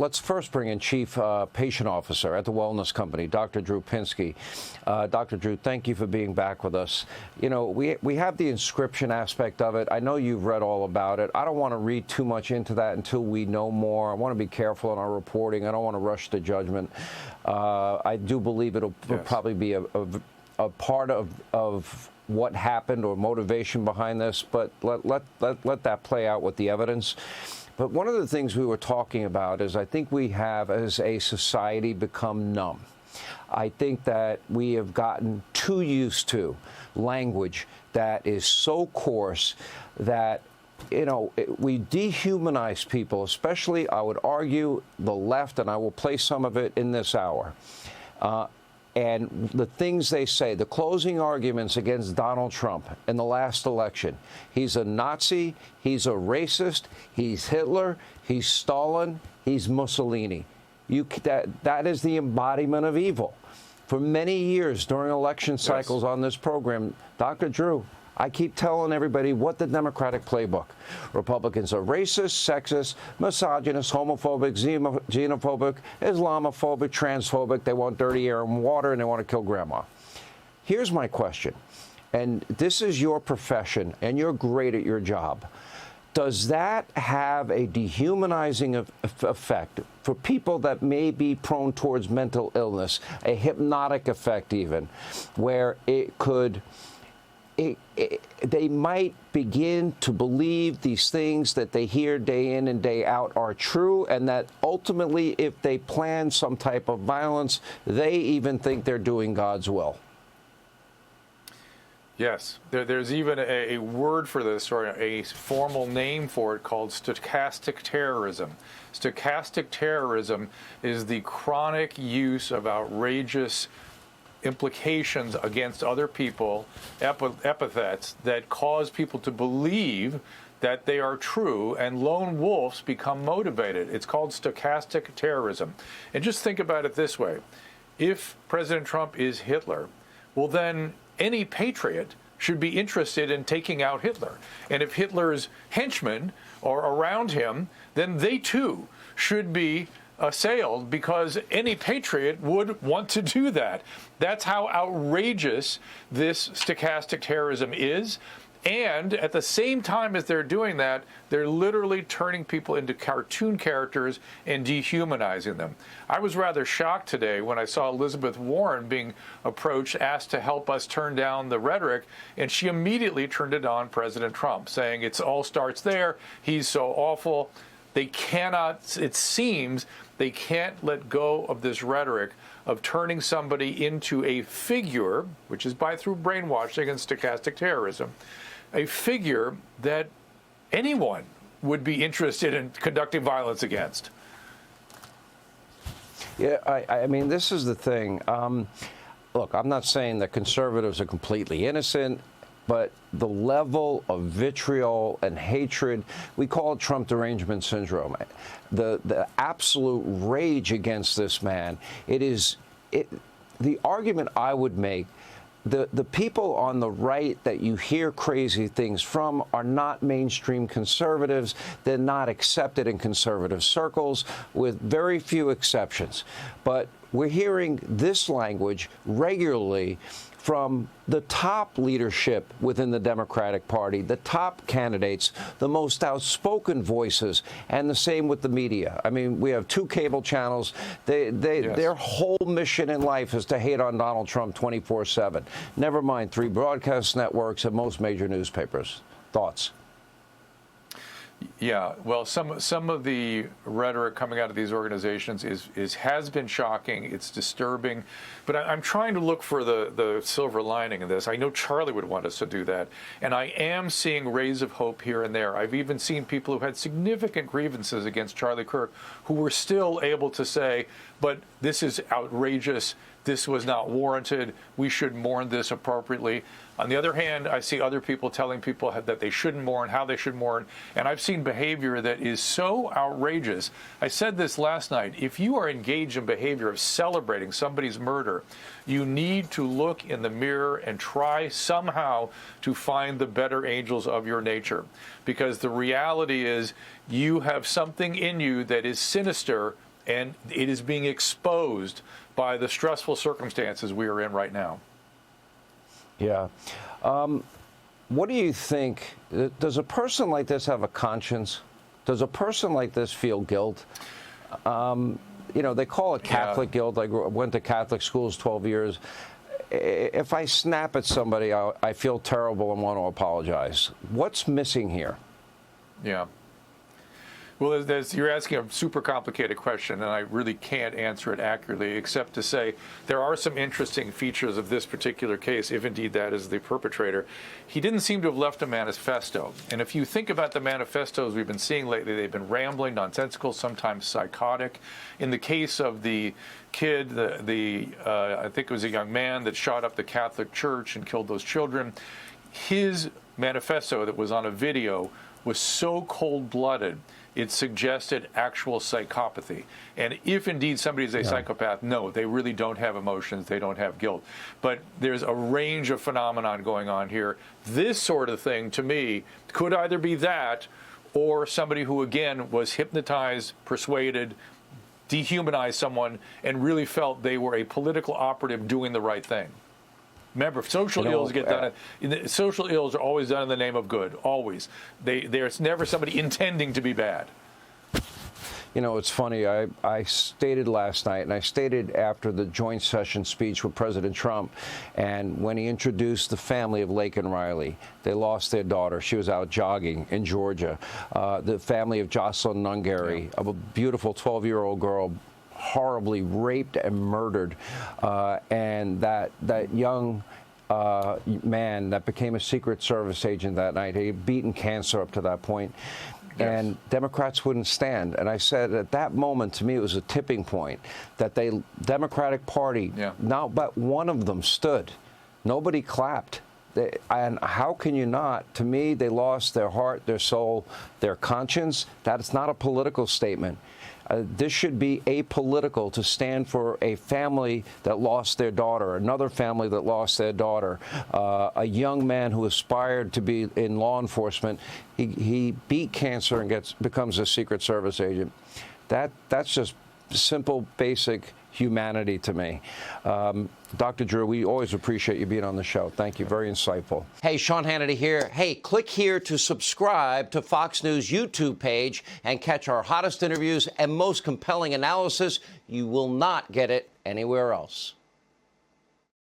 let's first bring in Chief Patient Officer at the Wellness Company, Dr. Drew Pinsky. Dr. Drew, thank you for being back with us. You know, we have the inscription aspect of it. I know you've read all about it. I don't want to read too much into that until we know more. I want to be careful in our reporting. I don't want to rush to judgment. I do believe it'll probably be a part of what happened or motivation behind this, but let that play out with the evidence. But one of the things we were talking about is I think we have, as a society, become numb. I think that we have gotten too used to language that is so coarse that, you know, we dehumanize people, especially, I would argue, the left, and I will play some of it in this hour. And the things they say, the closing arguments against Donald Trump in the last election. He's a Nazi, he's a racist, he's Hitler, he's Stalin, he's Mussolini. That is the embodiment of evil. For many years during election cycles on this program, Dr. Drew, I keep telling everybody what the Democratic playbook. Republicans are racist, sexist, misogynist, homophobic, xenophobic, Islamophobic, transphobic. They want dirty air and water, and they want to kill grandma. Here's my question, and this is your profession, and you're great at your job. Does that have a dehumanizing effect for people that may be prone towards mental illness, a hypnotic effect even, where it could... they might begin to believe these things that they hear day in and day out are true, and that ultimately, if they plan some type of violence, they even think they're doing God's will? Yes, there's even a word for this, or a formal name for it, called stochastic terrorism. Stochastic terrorism is the chronic use of outrageous implications against other people, epithets that cause people to believe that they are true, and lone wolves become motivated. It's called stochastic terrorism. And just think about it this way. If President Trump is Hitler, well, then any patriot should be interested in taking out Hitler. And if Hitler's henchmen are around him, then they too should be assailed, because any patriot would want to do that. That's how outrageous this stochastic terrorism is. And at the same time as they're doing that, they're literally turning people into cartoon characters and dehumanizing them. I was rather shocked today when I saw Elizabeth Warren being approached, asked to help us turn down the rhetoric, and she immediately turned it on President Trump, saying it all starts there. He's so awful. They cannot, it seems, they can't let go of this rhetoric of turning somebody into a figure, which is through brainwashing and stochastic terrorism, a figure that anyone would be interested in conducting violence against. Yeah, I mean, this is the thing. Look, I'm not saying that conservatives are completely innocent, but the level of vitriol and hatred, we call it Trump derangement syndrome, the absolute rage against this man, the argument I would make, the people on the right that you hear crazy things from are not mainstream conservatives. They're not accepted in conservative circles, with very few exceptions. But we're hearing this language regularly from the top leadership within the Democratic Party, the top candidates, the most outspoken voices, and the same with the media. I mean, we have 2 cable channels. Their whole mission in life is to hate on Donald Trump 24/7. Never mind 3 broadcast networks and most major newspapers. Thoughts? Yeah, well, some of the rhetoric coming out of these organizations has been shocking. It's disturbing, but I'm trying to look for the silver lining in this. I know Charlie would want us to do that, and I am seeing rays of hope here and there. I've even seen people who had significant grievances against Charlie Kirk who were still able to say, but this is outrageous. This was not warranted. We should mourn this appropriately. On the other hand, I see other people telling people that they shouldn't mourn, how they should mourn, and I've seen behavior that is so outrageous. I said this last night. If you are engaged in behavior of celebrating somebody's murder, you need to look in the mirror and try somehow to find the better angels of your nature, because the reality is you have something in you that is sinister and it is being exposed by the stressful circumstances we are in right now. Yeah. What do you think? Does a person like this have a conscience? Does a person like this feel guilt? You know, they call it Catholic guilt. I went to Catholic schools 12 years. If I snap at somebody, I feel terrible and want to apologize. What's missing here? Yeah. Well, you're asking a super complicated question, and I really can't answer it accurately, except to say there are some interesting features of this particular case, if indeed that is the perpetrator. He didn't seem to have left a manifesto. And if you think about the manifestos we've been seeing lately, they've been rambling, nonsensical, sometimes psychotic. In the case of the kid, I think it was a young man that shot up the Catholic Church and killed those children, his manifesto that was on a video was so cold-blooded, it suggested actual psychopathy. And if indeed somebody is a psychopath, no, they really don't have emotions, they don't have guilt. But there's a range of phenomenon going on here. This sort of thing, to me, could either be that or somebody who, again, was hypnotized, persuaded, dehumanized someone, and really felt they were a political operative doing the right thing. Remember, social ills get done. Social ills are always done in the name of good. Always. There's never somebody intending to be bad. You know, it's funny. I stated last night, and I stated after the joint session speech with President Trump, and when he introduced the family of Lake and Riley, they lost their daughter. She was out jogging in Georgia. The family of Jocelyn Nungary, of a beautiful 12-year-old girl, horribly raped and murdered, and that young man that became a Secret Service agent that night, he had beaten cancer up to that point. Yes. And Democrats wouldn't stand. And I said at that moment, to me, it was a tipping point that the Democratic Party, not but one of them stood. Nobody clapped. And how can you not? To me, they lost their heart, their soul, their conscience. That's not a political statement. This should be apolitical to stand for a family that lost their daughter, another family that lost their daughter, a young man who aspired to be in law enforcement. He beat cancer and becomes a Secret Service agent. That's just simple, basic humanity to me. Dr. Drew, we always appreciate you being on the show. Thank you. Very insightful. Hey, Sean Hannity here. Hey, click here to subscribe to Fox News YouTube page and catch our hottest interviews and most compelling analysis. You will not get it anywhere else.